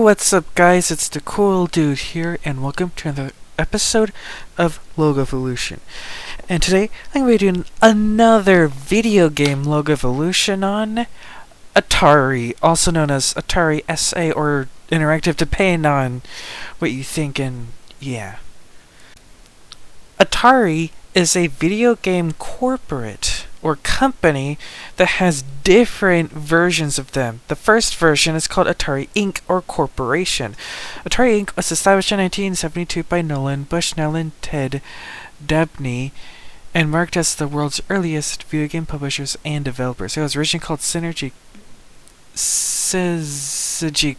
what's up guys, it's the cool dude here, and welcome to another episode of Logo Evolution. And today, I'm going to be doing another video game Logo Evolution on Atari, also known as Atari SA or Interactive, depending on what you think, and yeah. Atari is a video game corporate or company that has different versions of them. The first version is called Atari Inc. or Corporation. Atari Inc. was established in 1972 by Nolan Bushnell and Ted Dabney and marked as the world's earliest video game publishers and developers. It was originally called Synergy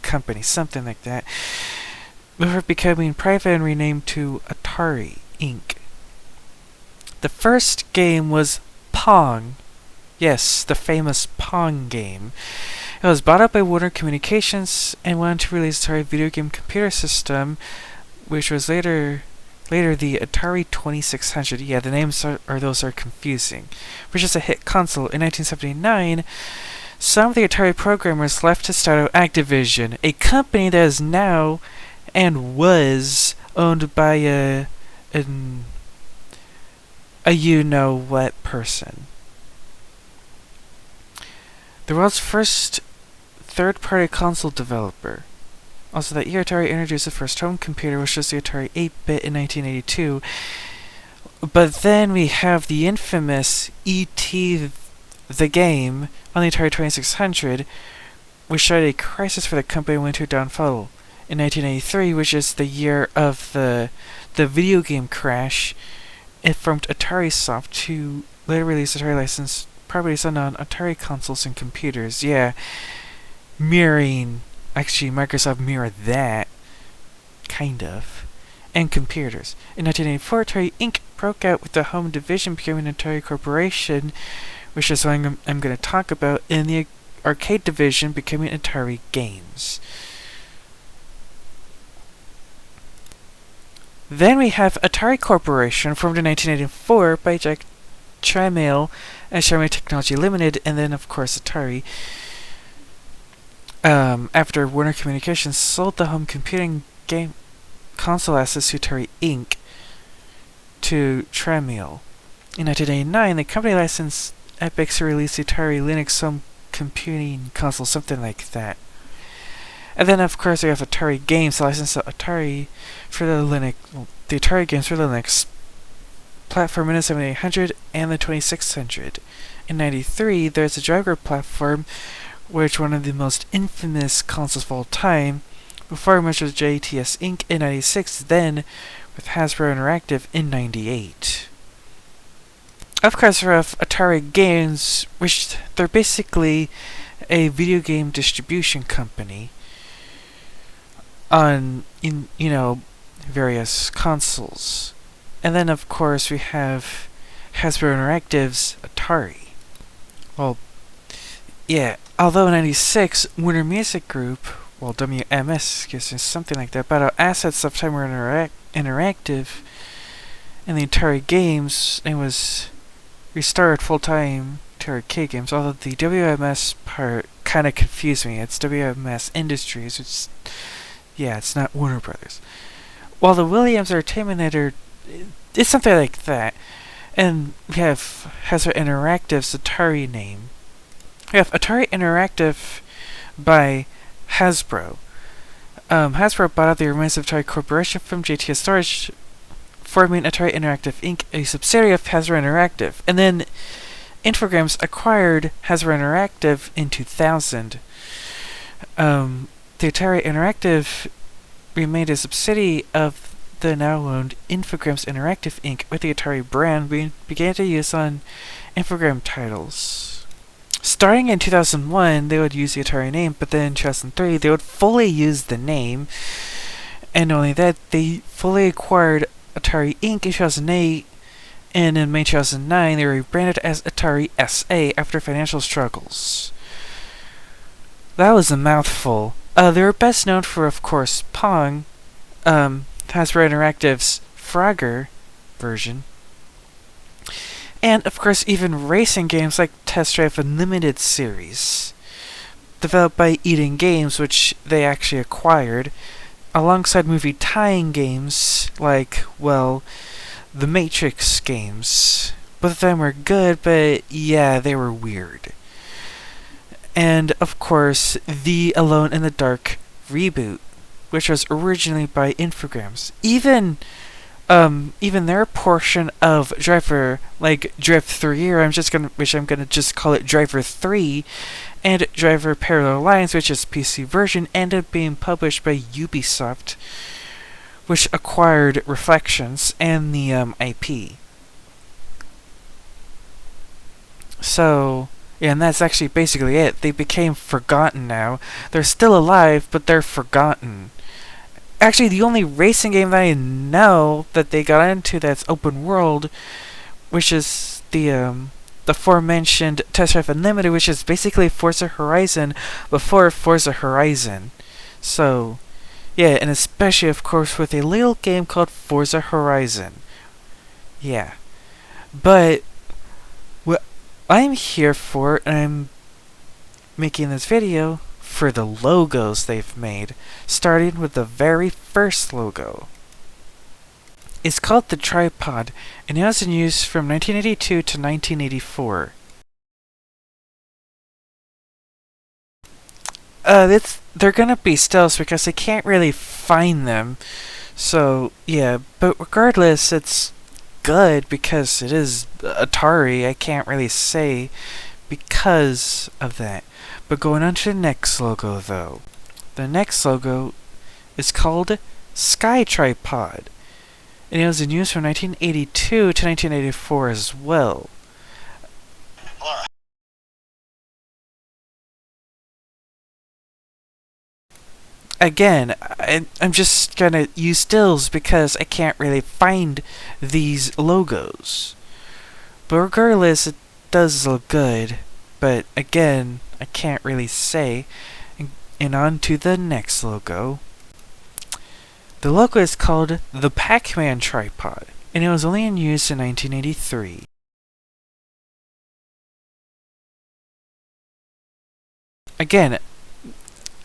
Company, something like that, before becoming private and renamed to Atari Inc. The first game was Pong. Yes, the famous Pong game. It was bought up by Warner Communications and went on to release Atari video game computer system, which was later the Atari 2600. Yeah, the names are confusing. Which is a hit console. In 1979, some of the Atari programmers left to start Activision, a company that is now and was owned by a you-know-what person. The world's first third-party console developer. Also that year, Atari introduced the first home computer, which was the Atari 8-bit in 1982. But then we have the infamous E.T. the game on the Atari 2600, which started a crisis for the company and went to a downfall. In 1983, which is the year of the video game crash, it formed Atari Soft to later release Atari licensed properties on Atari consoles and computers. Yeah, mirroring, actually Microsoft mirrored that, kind of, and computers. In 1984, Atari Inc. broke out with the home division, becoming Atari Corporation, which is what I'm going to talk about, in the arcade division, becoming Atari Games. Then we have Atari Corporation, formed in 1984 by Jack Tramiel and Sharma Technology Limited, and then of course Atari. After Warner Communications sold the home computing game console assets to Atari Inc. to Tramiel. In 1989, the company licensed Epic to release the Atari Linux home computing console, something like that. And then, of course, we have Atari Games, licensed to Atari for the Atari games for the Linux platform in the 7800 and the 2600. In 93, there's a driver platform, which one of the most infamous consoles of all time, before much was JTS Inc. in 96, then with Hasbro Interactive in 98. Of course, we have Atari Games, which they're basically a video game distribution company on various consoles. And then of course we have Hasbro Interactive's Atari. Well, yeah, although in 96 Warner Music Group, well WMS, excuse me, something like that, bought out assets of Time Warner Interactive and the Atari Games, and was restored full-time to arcade games, although the WMS part kind of confused me. It's WMS Industries, which, yeah, it's not Warner Brothers. While the Williams Entertainment Editor, it's something like that. And we have Hasbro Interactive's Atari name. We have Atari Interactive by Hasbro. Hasbro bought out the remains of Atari Corporation from JTS Storage, forming Atari Interactive Inc., a subsidiary of Hasbro Interactive. And then Infogrames acquired Hasbro Interactive in 2000. The Atari Interactive remained a subsidiary of the now-owned Infogrames Interactive Inc., with the Atari brand began to use on Infogram titles. Starting in 2001, they would use the Atari name, but then in 2003, they would fully use the name, and not only that, they fully acquired Atari Inc. in 2008, and in May 2009, they were rebranded as Atari SA after financial struggles. That was a mouthful. They were best known for, of course, Pong, Hasbro Interactive's Frogger version, and of course even racing games like Test Drive Unlimited series. developed by Eden Games, which they actually acquired, alongside movie tie-in games like, well, the Matrix games. Both of them were good, but yeah, they were weird. And of course, the Alone in the Dark reboot, which was originally by Infogrames. Even their portion of Driver, like Drift 3, or I'm gonna just call it Driver 3, and Driver Parallel Lines, which is PC version, ended up being published by Ubisoft, which acquired Reflections and the IP. So, yeah, and that's actually basically it. They became forgotten now. They're still alive, but they're forgotten. Actually, the only racing game that I know that they got into that's open world, which is the aforementioned Test Drive Unlimited, which is basically Forza Horizon before Forza Horizon. So, yeah, and especially, of course, with a little game called Forza Horizon. Yeah. But what I'm here for, and I'm making this video for the logos they've made, starting with the very first logo. It's called the Tripod, and it was in use from 1982 to 1984. They're gonna be stills because I can't really find them. So, yeah, but regardless, it's good because it is Atari. I can't really say because of that. But going on to the next logo, though. The next logo is called Sky Tripod, and it was in use from 1982 to 1984 as well. Again, I'm just gonna use stills because I can't really find these logos. But regardless, it does look good. But again, I can't really say. And on to the next logo. The logo is called the Pac-Man Tripod, and it was only in use in 1983. Again,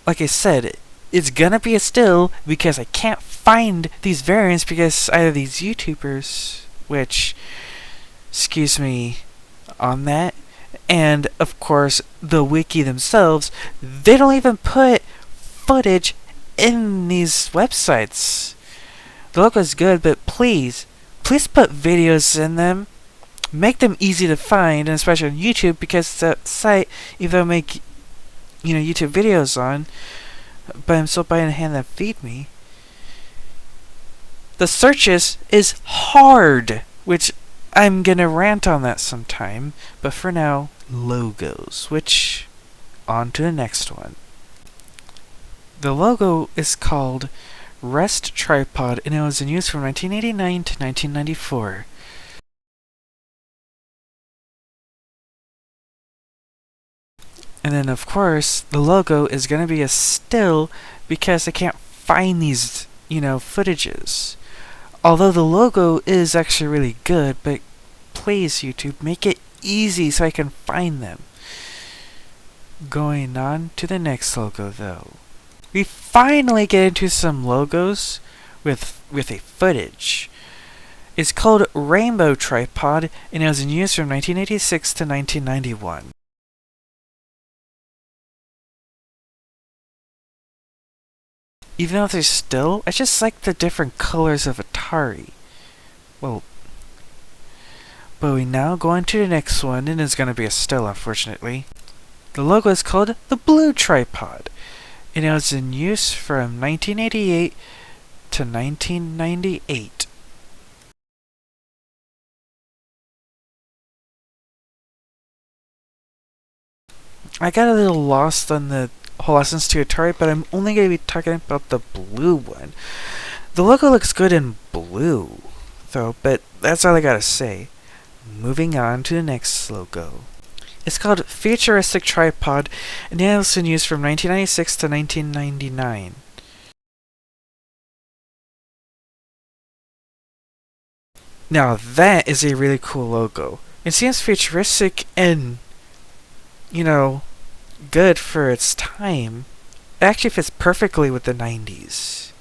like I said, it's gonna be a still because I can't find these variants because either these YouTubers, which, excuse me on that, and of course the wiki themselves, they don't even put footage in these websites. The logo is good, but please put videos in them. Make them easy to find, and especially on YouTube, because the site, even though I make YouTube videos on, but I'm still buying a hand that feed me. The searches is hard, which I'm gonna rant on that sometime, but for now, logos, which, on to the next one. The logo is called Rest Tripod, and it was in use from 1989 to 1994. And then, of course, the logo is gonna be a still because I can't find these, footages. Although the logo is actually really good, but please, YouTube, make it easy so I can find them. Going on to the next logo, though. We finally get into some logos with a footage. It's called Rainbow Tripod, and it was in use from 1986 to 1991. Even though they're still, I just like the different colors of Atari. Well, but we now go on to the next one, and it's gonna be a still, unfortunately. The logo is called the Blue Tripod, and it was in use from 1988 to 1998. I got a little lost on the whole essence to Atari, but I'm only going to be talking about the blue one. The logo looks good in blue, though, but that's all I gotta say. Moving on to the next logo. It's called Futuristic Tripod, and it was in use from 1996 to 1999. Now that is a really cool logo. It seems futuristic and, good for its time. It actually fits perfectly with the 90s.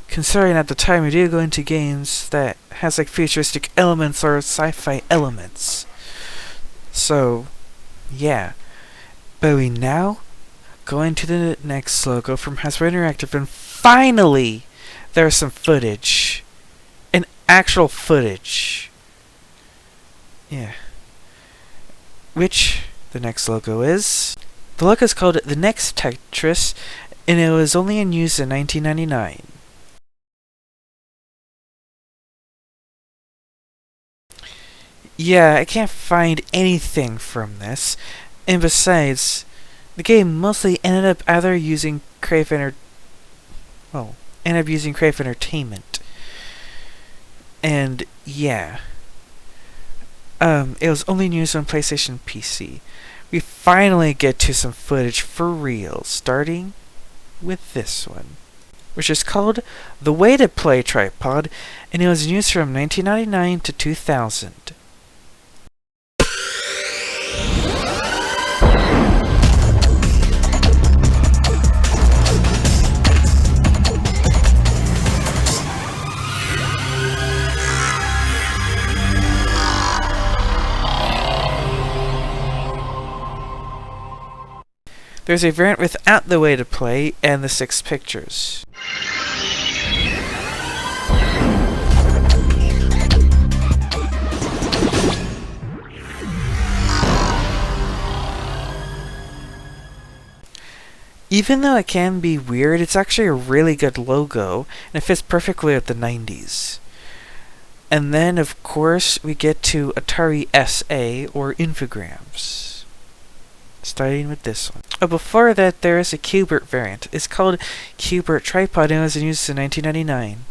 Considering at the time we did go into games that has like futuristic elements or sci-fi elements. So, yeah. But we now go into the next logo from Hasbro Interactive, and finally there's some footage. An actual footage. Yeah. Which the next logo is. The logo is called The Next Tetris, and it was only in use in 1999. Yeah, I can't find anything from this, and besides, the game mostly ended up either using Crave Entertainment. And yeah. It was only used on PlayStation PC. We finally get to some footage for real, starting with this one, which is called The Way to Play Tripod, and it was in use from 1999 to 2000. There's a variant without the way to play and the 6 pictures. Even though it can be weird, it's actually a really good logo, and it fits perfectly with the 90s. And then, of course, we get to Atari SA, or Infogrames. Starting with this one. Oh, before that, there is a Q*bert variant. It's called Q*bert Tripod, and it was in use in 1999.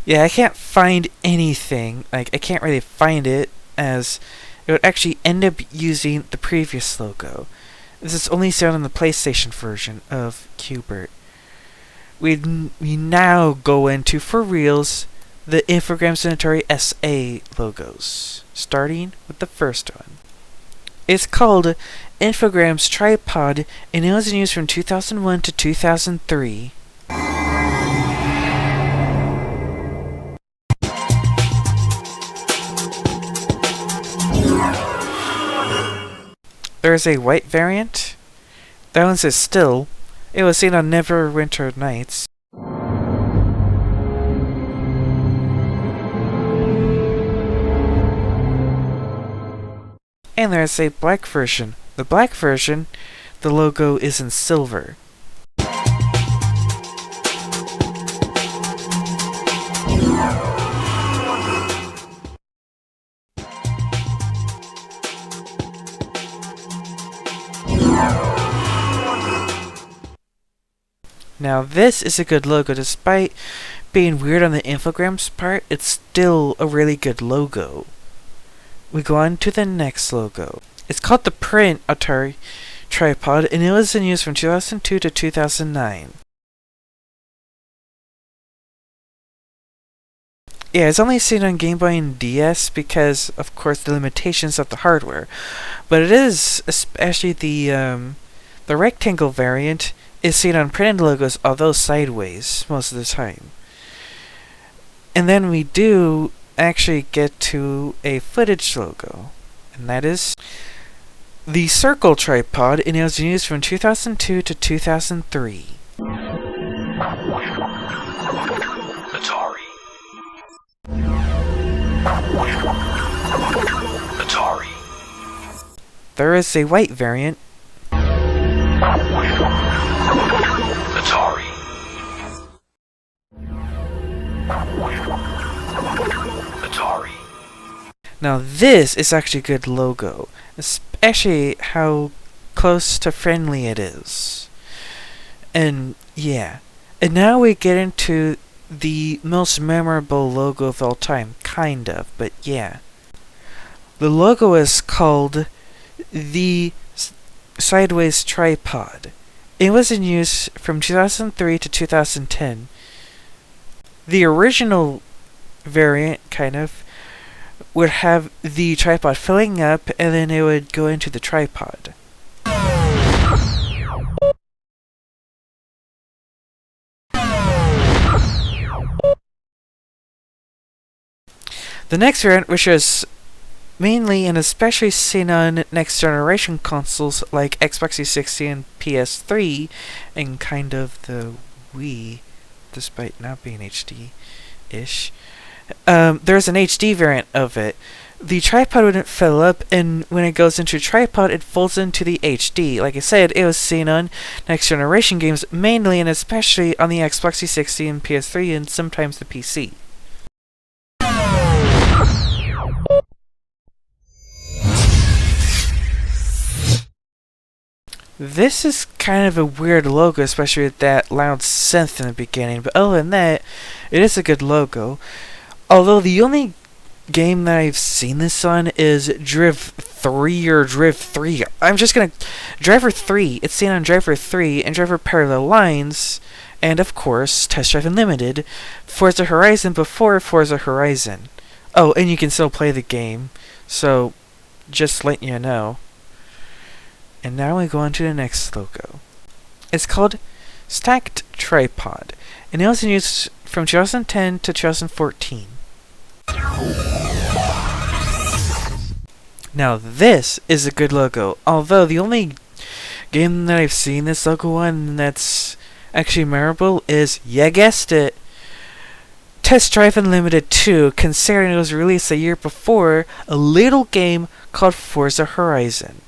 Yeah, I can't find anything. I can't really find it, as it would actually end up using the previous logo. This is only found in the PlayStation version of Q*bert. We now go into, for reals, the Infogrames and Atari SA logos, starting with the first one. It's called Infogrames Tripod, and it was in use from 2001 to 2003. There's a white variant. That one says still. It was seen on Neverwinter Nights. And there's a black version. The black version, the logo is in silver. Now this is a good logo. Despite being weird on the Infogrames part, it's still a really good logo. We go on to the next logo. It's called the Print Atari Tripod, and it was in use from 2002 to 2009. Yeah, it's only seen on Game Boy and DS because, of course, the limitations of the hardware. But it is, especially the rectangle variant, is seen on printed logos, although sideways most of the time. And then we do actually get to a footage logo, and that is the Circle Tripod, and it was used from 2002 to 2003. Atari. There is a white variant. Atari. Atari. Now this is actually a good logo, especially how close to friendly it is. And yeah. And now we get into the most memorable logo of all time, kind of, but yeah. The logo is called the Sideways Tripod. It was in use from 2003 to 2010. The original variant, kind of, would have the tripod filling up, and then it would go into the tripod. The next variant, which is mainly and especially seen on next generation consoles like Xbox 360 and PS3, and kind of the Wii, despite not being HD-ish. There's an HD variant of it. The tripod wouldn't fill up, and when it goes into tripod, it folds into the HD. Like I said, it was seen on next generation games, mainly and especially on the Xbox 360 and PS3, and sometimes the PC. This is kind of a weird logo, especially with that loud synth in the beginning, but other than that, it is a good logo. Although the only game that I've seen this on is Driv 3 or Driv 3. Driver 3. It's seen on Driver 3 and Driver Parallel Lines, and of course, Test Drive Unlimited, Forza Horizon before Forza Horizon. Oh, and you can still play the game, so just letting you know. And now we go on to the next logo. It's called Stacked Tripod, and it was in use from 2010 to 2014. Now this is a good logo, although the only game that I've seen this logo on that's actually memorable is, you guessed it, Test Drive Unlimited 2, considering it was released a year before a little game called Forza Horizon.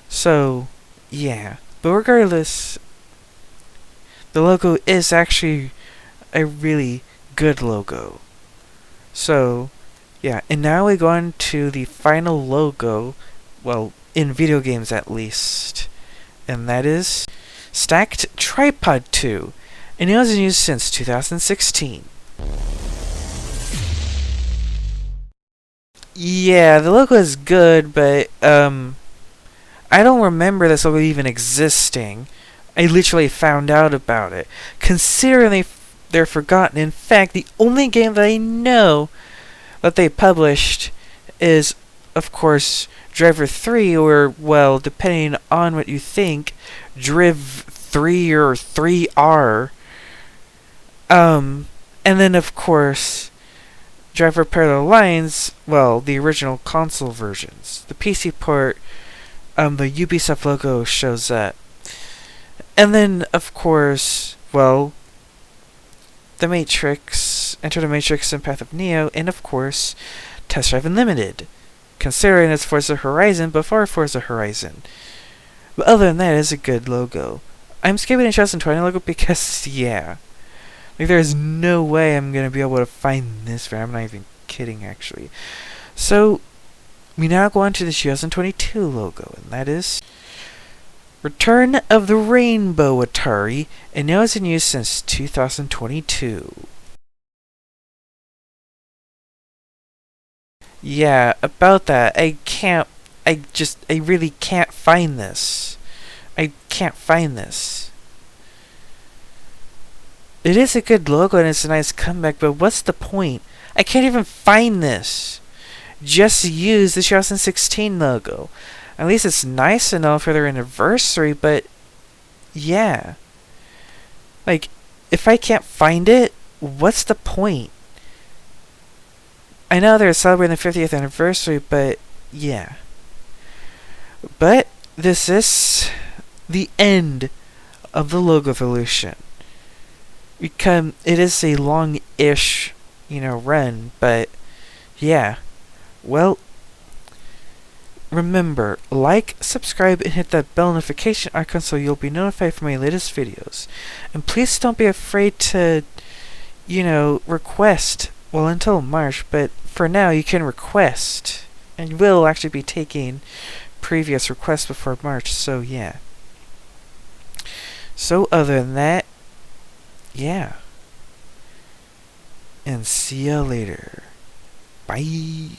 So, yeah. But regardless, the logo is actually a really good logo. So, yeah. And now we go on to the final logo, well, in video games at least. And that is Stacked Tripod 2. And it was in use since 2016. Yeah, the logo is good, but, I don't remember this logo even existing. I literally found out about it. Considering they're forgotten. In fact, the only game that I know that they published is, of course, Driver 3, or, well, depending on what you think, Driv 3 or 3R. And then, of course, Driver Parallel Lines, well, the original console versions. The PC port, the Ubisoft logo shows up. And then, of course, well, The Matrix, Enter the Matrix and Path of Neo, and of course, Test Drive Unlimited, considering it's Forza Horizon before Forza Horizon. But other than that, it's a good logo. I'm skipping the 2020 logo because, yeah, like, there's no way I'm gonna be able to find this variant. I'm not even kidding, actually. So, we now go on to the 2022 logo, and that is Return of the Rainbow Atari, and now it's in use since 2022. Yeah, about that, I really can't find this. I can't find this. It is a good logo and it's a nice comeback, but what's the point? I can't even find this. Just use the 2016 logo. At least it's nice enough for their anniversary, but yeah. Like, if I can't find it, what's the point? I know they're celebrating the 50th anniversary, but yeah. But this is the end of the logo evolution. It is a long-ish, run, but yeah. Well, remember, like, subscribe, and hit that bell notification icon so you'll be notified for my latest videos. And please don't be afraid to, request, well, until March, but for now you can request. And we'll actually be taking previous requests before March, so yeah. So other than that, yeah. And see ya later. Bye.